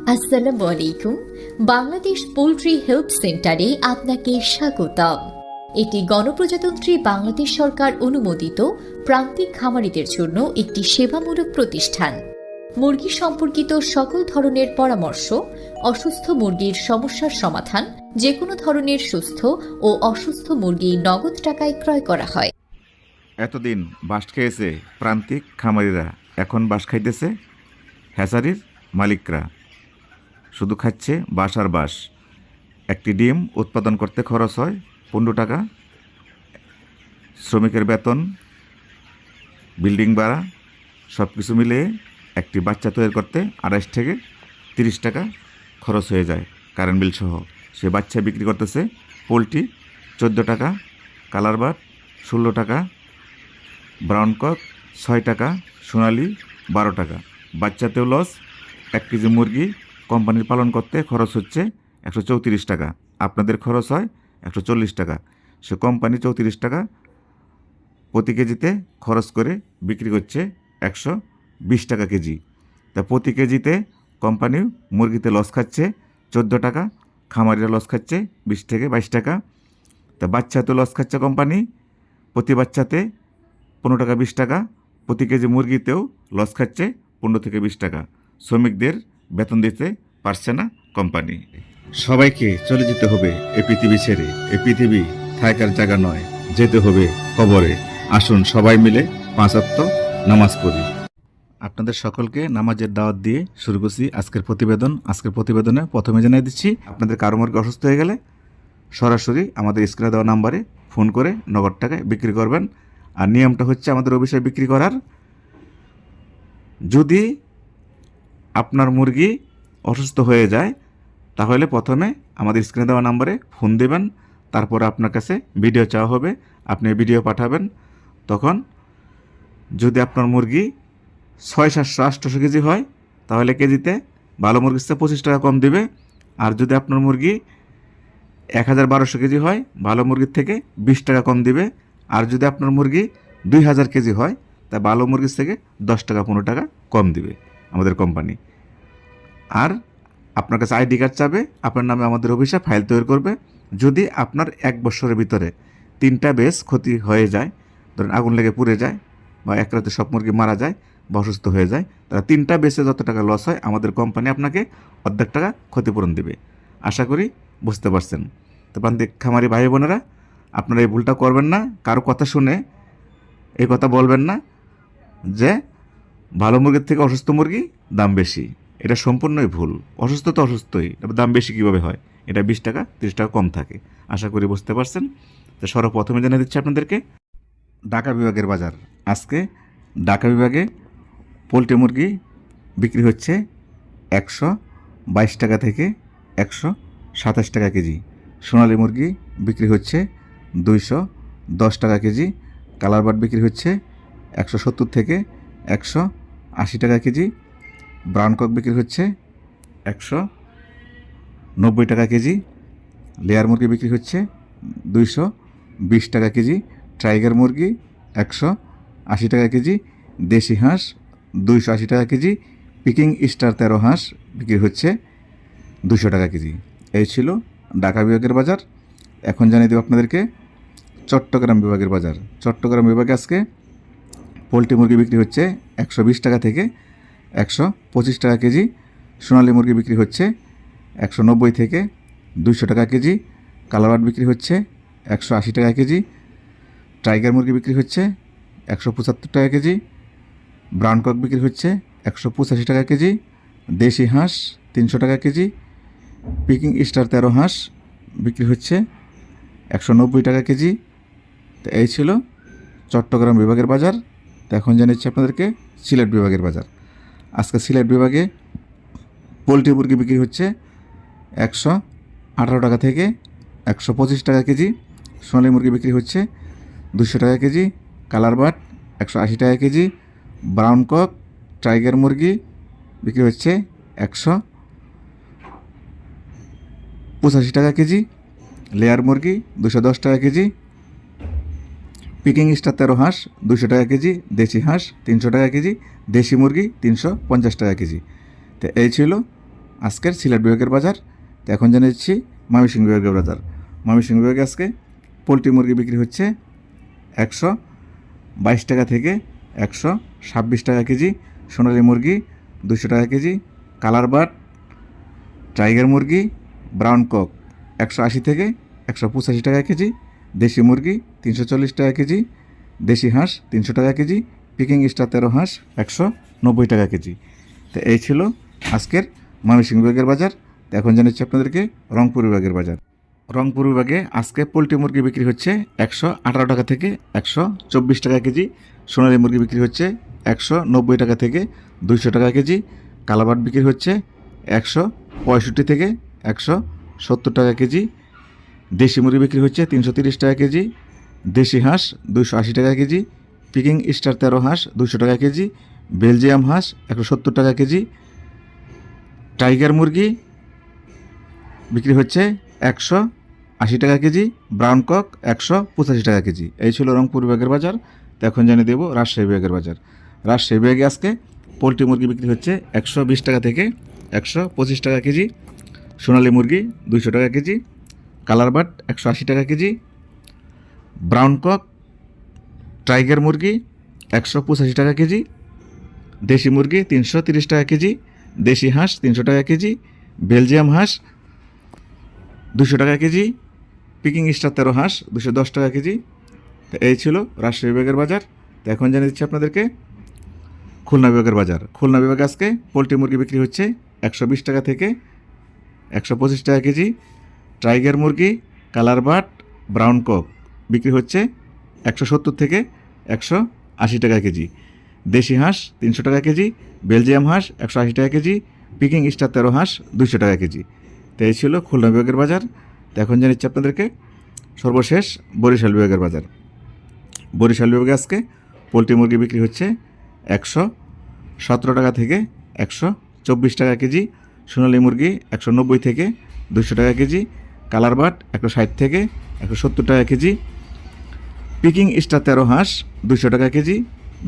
আসসালামু আলাইকুম। Bangladesh poultry help সেন্টারে আপনাকে স্বাগতম। এটি গণপ্রজাতন্ত্রী বাংলাদেশ সরকার অনুমোদিত প্রান্তিক খামারিদের জন্য একটি সেবামূলক প্রতিষ্ঠান। মুরগি সম্পর্কিত সকল ধরনের পরামর্শ, অসুস্থ মুরগির সমস্যার সমাধান, যে কোনো ধরনের সুস্থ ও অসুস্থ মুরগি নগদ টাকায় ক্রয় করা হয়। এতদিন বাঁশ খেয়েছে প্রান্তিক খামারিরা, এখন বাঁশ খাইতেছে হ্যাচারির মালিকরা। শুধু খাচ্ছে বাঁশ আর বাঁশ। একটি ডিম উৎপাদন করতে খরচ হয় 15 টাকা, শ্রমিকের বেতন, বিল্ডিং ভাড়া সব কিছু মিলিয়ে একটি বাচ্চা তৈরি করতে 28 থেকে 30 টাকা খরচ হয়ে যায় কারেন্ট বিল সহ। সে বাচ্চা বিক্রি করতেছে পোলট্রি 14 টাকা, কালার বাট 16 টাকা, ব্রাউন কক 6 টাকা, সোনালি 12 টাকা। বাচ্চাতেও লস। 1 কেজি মুরগি কোম্পানির পালন করতে খরচ হচ্ছে 134 টাকা, আপনাদের খরচ হয় 140 টাকা। সে কোম্পানি 34 টাকা প্রতি কেজিতে খরচ করে বিক্রি করছে 120 টাকা কেজি। তা প্রতি কেজিতে কোম্পানি মুরগিতে লস খাচ্ছে 14 টাকা, খামারিরা লস খাচ্ছে 20 থেকে 22 টাকা। তা বাচ্চাতেও লস খাচ্ছে কোম্পানি, প্রতি বাচ্চাতে 15 টাকা 20 টাকা, প্রতি কেজি মুরগিতেও লস খাচ্ছে 15 থেকে 20 টাকা। শ্রমিকদের বেতন দিতে পারছে না কোম্পানি। সবাইকে চলে যেতে হবে এই পৃথিবী ছেড়ে। এই পৃথিবী থাকার জায়গা নয়, যেতে হবে কবরে। আসুন সবাই মিলে 5 ওয়াক্ত নামাজ পড়ি। আপনাদের সকলকে নামাজের দাওয়াত দিয়ে শুরু করছি আজকের প্রতিবেদন। আজকের প্রতিবেদনে প্রথমে জানিয়ে দিচ্ছি, আপনাদের কারো মুরগি অসুস্থ হয়ে গেলে সরাসরি আমাদের স্ক্রিনে দেওয়া নাম্বারে ফোন করে নগদ টাকায় বিক্রি করবেন। আর নিয়মটা হচ্ছে আমাদের অফিসে বিক্রি করার, যদি আপনার মুরগি অসুস্থ হয়ে যায় তাহলে প্রথমে আমাদের স্ক্রিনে দেওয়া নাম্বারে ফোন দেবেন। তারপর আপনার কাছে ভিডিও চাওয়া হবে, আপনি ভিডিও পাঠাবেন। তখন যদি আপনার মুরগি 600-700-800 কেজি হয় তাহলে কেজিতে ভালো মুরগির চেয়ে 25 টাকা কম দেবে। আর যদি আপনার মুরগি 1000-1200 কেজি হয় ভালো মুরগির থেকে 20 টাকা কম দিবে। আর যদি আপনার মুরগি 2000 কেজি হয় তা ভালো মুরগির থেকে 10 টাকা 15 টাকা কম দিবে আমাদের কোম্পানি। আর আপনার কাছে আইডি কার্ড চাবে, আপনার নামে আমাদের অফিসে ফাইল তৈরি করবে। যদি আপনার 1 বছরের ভিতরে 3টা বেশ ক্ষতি হয়ে যায়, ধরেন আগুন লেগে পুড়ে যায় বা এক রাতে সব মুরগি মারা যায় বা অসুস্থ হয়ে যায়, তারা 3টা বেশে যত টাকা লস হয় আমাদের কোম্পানি আপনাকে অর্ধেক টাকা ক্ষতিপূরণ দেবে। আশা করি বুঝতে পারছেন। তো প্রান্তিক খামারি ভাই বোনেরা, আপনারা এই ভুলটা করবেন না। কারো কথা শুনে এই কথা বলবেন না যে ভালো মুরগির থেকে অসুস্থ মুরগি দাম বেশি। এটা সম্পূর্ণই ভুল। অসুস্থ তো অসুস্থই, দাম বেশি কীভাবে হয়? এটা 20 টাকা 30 টাকা কম থাকে। আশা করি বুঝতে পারছেন। তো সর্বপ্রথমে জানিয়ে দিচ্ছি আপনাদেরকে ঢাকা বিভাগের বাজার। আজকে ঢাকা বিভাগে পোলট্রি মুরগি বিক্রি হচ্ছে 122 টাকা থেকে 127 টাকা কেজি। সোনালী মুরগি বিক্রি হচ্ছে 210 টাকা কেজি। কালার বাট বিক্রি হচ্ছে 170 থেকে 180 টাকা কেজি। ব্রাউন কক বিক্রি হচ্ছে 190 টাকা কেজি। লেয়ার মুরগি বিক্রি হচ্ছে 220 টাকা কেজি। টাইগার মুরগি 180 টাকা কেজি। দেশি হাঁস 280 টাকা কেজি। পিকিং স্টার 13 হাঁস বিক্রি হচ্ছে 200 টাকা কেজি। এই ছিল ঢাকা বিভাগের বাজার। এখন জানিয়ে দেব আপনাদেরকে চট্টগ্রাম বিভাগের বাজার। চট্টগ্রাম বিভাগে আজকে পোলট্রি মুরগি বিক্রি হচ্ছে 120 টাকা থেকে 125 টাকা কেজি। সোনালী মুরগি বিক্রি হচ্ছে 190 থেকে 200 টাকা কেজি। কালারবাট বিক্রি হচ্ছে 180 টাকা কেজি। টাইগার মুরগি বিক্রি হচ্ছে 175 টাকা কেজি। ব্রাউন কক বিক্রি হচ্ছে 185 টাকা কেজি। দেশি হাঁস 300 টাকা কেজি। পিকিং স্টার 13 হাঁস বিক্রি হচ্ছে 190 টাকা কেজি। তো এই ছিল চট্টগ্রাম বিভাগের বাজার। তো এখন জানাচ্ছি আপনাদেরকে সিলেট বিভাগের বাজার। আজকে সিলেট বিভাগে পোলট্রি মুরগি বিক্রি হচ্ছে 118 টাকা থেকে 125 টাকা কেজি। সোনালী মুরগি বিক্রি হচ্ছে 200 টাকা কেজি। কালার বাট 180 টাকা কেজি। ব্রাউন কক টাইগার মুরগি বিক্রি হচ্ছে 185 টাকা কেজি। লেয়ার মুরগি 210 টাকা কেজি। পিকিং স্টার 13 হাঁস 200 টাকা কেজি। দেশি হাঁস 300 টাকা কেজি। দেশি মুরগি 350 টাকা কেজি। তো এই ছিল আজকের সিলেট বিভাগের বাজার। তো এখন জেনে নিচ্ছি ময়মনসিংহ বিভাগের বাজার। ময়মনসিংহ বিভাগে আজকে পোলট্রি মুরগি বিক্রি হচ্ছে 122 টাকা থেকে 126 টাকা কেজি, সোনালী মুরগি 200 টাকা কেজি, কালার বাট, টাইগার মুরগি, ব্রাউন কক 180 থেকে 185 টাকা কেজি, দেশি মুরগি 340 টাকা কেজি, দেশি হাঁস 300 টাকা কেজি, পিকিং স্টার 13 হাঁস 190 টাকা কেজি। তো এই ছিল আজকের ময়মনসিংহ বিভাগের বাজার। তো এখন জানাচ্ছি আপনাদেরকে রংপুর বিভাগের বাজার। রংপুর বিভাগে আজকে পোলট্রি মুরগি বিক্রি হচ্ছে 118 টাকা থেকে 124 টাকা কেজি, সোনালী মুরগি বিক্রি হচ্ছে 190 টাকা থেকে 200 টাকা কেজি, কালাবাট বিক্রি হচ্ছে 165 থেকে 170 টাকা কেজি, দেশি মুরগি বিক্রি হচ্ছে 330 টাকা কেজি, দেশি হাঁস 280 টাকা কেজি, পিকিং স্টার 13 হাঁস 200 টাকা কেজি, বেলজিয়াম হাঁস 170 টাকা কেজি, টাইগার মুরগি বিক্রি হচ্ছে 180 টাকা কেজি, ব্রাউন কক 185 টাকা কেজি। এই ছিল রংপুর বিভাগের বাজার। তো এখন জানিয়ে দেবো রাজশাহী বিভাগের বাজার। রাজশাহী বিভাগে আজকে পোলট্রি মুরগি বিক্রি হচ্ছে 120 টাকা থেকে 125 টাকা কেজি, সোনালী মুরগি 200 টাকা কেজি, কালার বাট 180 টাকা কেজি, ব্রাউন কক, টাইগার মুরগি 185 টাকা কেজি, দেশি মুরগি 330 টাকা কেজি, দেশি হাঁস 300 টাকা কেজি, বেলজিয়াম হাঁস 200 টাকা কেজি, পিকিং স্টার 13 হাঁস 210 টাকা কেজি। তো এই ছিল রাজশাহী বিভাগের বাজার। তো এখন জানিয়ে দিচ্ছি আপনাদেরকে খুলনা বিভাগের বাজার। খুলনা বিভাগে আজকে পোলট্রি মুরগি বিক্রি হচ্ছে 120 টাকা থেকে 125 টাকা কেজি, টাইগার মুরগি, কালার বাট, ব্রাউন কক বিক্রি হচ্ছে 170 থেকে 180 টাকা কেজি, দেশি হাঁস 300 টাকা কেজি, বেলজিয়াম হাঁস 180 টাকা কেজি, পিকিং স্টার 13 হাঁস 200 টাকা কেজি। তো এই ছিল খুলনা বিভাগের বাজার। তো এখন জানিচ্ছি আপনাদেরকে সর্বশেষ বরিশাল বিভাগের বাজার। বরিশাল বিভাগে আজকে পোলট্রি মুরগি বিক্রি হচ্ছে 117 টাকা থেকে 124 টাকা কেজি, সোনালী মুরগি 190 থেকে 200 টাকা কেজি, কালার বাট 160 থেকে 170 টাকা কেজি, পিকিং স্টার 13 হাঁস 200 টাকা কেজি,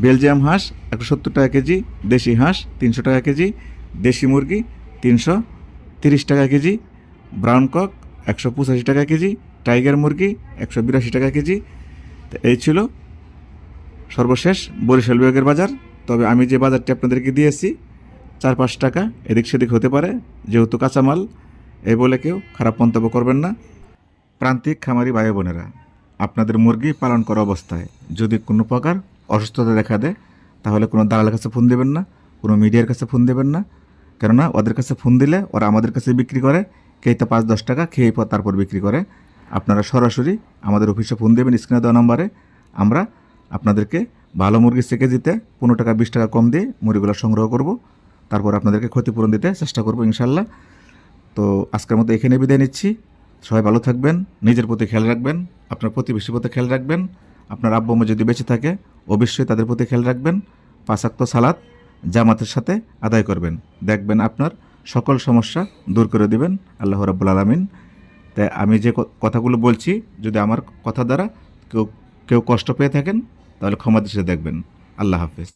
বেলজিয়াম হাঁস 170 টাকা কেজি, দেশি হাঁস 300 টাকা কেজি, দেশি মুরগি 330 টাকা কেজি, ব্রাউন কক 185 টাকা কেজি, টাইগার মুরগি 182 টাকা কেজি। তো এই ছিল সর্বশেষ বরিশাল বিভাগের বাজার। তবে আমি যে বাজারটি আপনাদেরকে দিয়েছি 4-5 টাকা এদিক সেদিক হতে পারে, যেহেতু কাঁচামাল, এই বলে কেউ খারাপ মন্তব্য করবেন না। প্রান্তিক খামারি ভাই বোনেরা, আপনাদের মুরগি পালন করা অবস্থায় যদি কোনো প্রকার অসুস্থতা দেখা দেয় তাহলে কোনো দালালের কাছে ফোন দেবেন না, কোনো মিডিয়ার কাছে ফোন দেবেন না। কেননা ওদের কাছে ফোন দিলে ওরা আমাদের কাছে বিক্রি করে, কেই তো 5-10 টাকা খেয়ে তারপর বিক্রি করে। আপনারা সরাসরি আমাদের অফিসে ফোন দেবেন স্ক্রিনে দেওয়া নম্বরে। আমরা আপনাদেরকে ভালো মুরগি সেকে দিতে 15 টাকা 20 টাকা কম দিয়ে মুরগিগুলো সংগ্রহ করব, তারপর আপনাদেরকে ক্ষতিপূরণ দিতে চেষ্টা করব ইনশাল্লাহ। তো আজকের মতো এখানে বিদায় নিচ্ছি। সবাই ভালো থাকবেন, নিজের প্রতি খেয়াল রাখবেন, আপনার প্রতিবেশীর প্রতি খেয়াল রাখবেন। আপনার আব্বু আম্মু যদি বেঁচে থাকে অবশ্যই তাদের প্রতি খেয়াল রাখবেন। 5 ওয়াক্ত সালাত জামাতের সাথে আদায় করবেন, দেখবেন আপনার সকল সমস্যা দূর করে দিবেন আল্লাহ রাব্বুল আলামিন। তাই আমি যে কথাগুলো বলছি যদি আমার কথা দ্বারা কেউ কষ্ট পেয়ে থাকেন তাহলে ক্ষমা দৃষ্টিতে দেখবেন। আল্লাহ হাফেজ।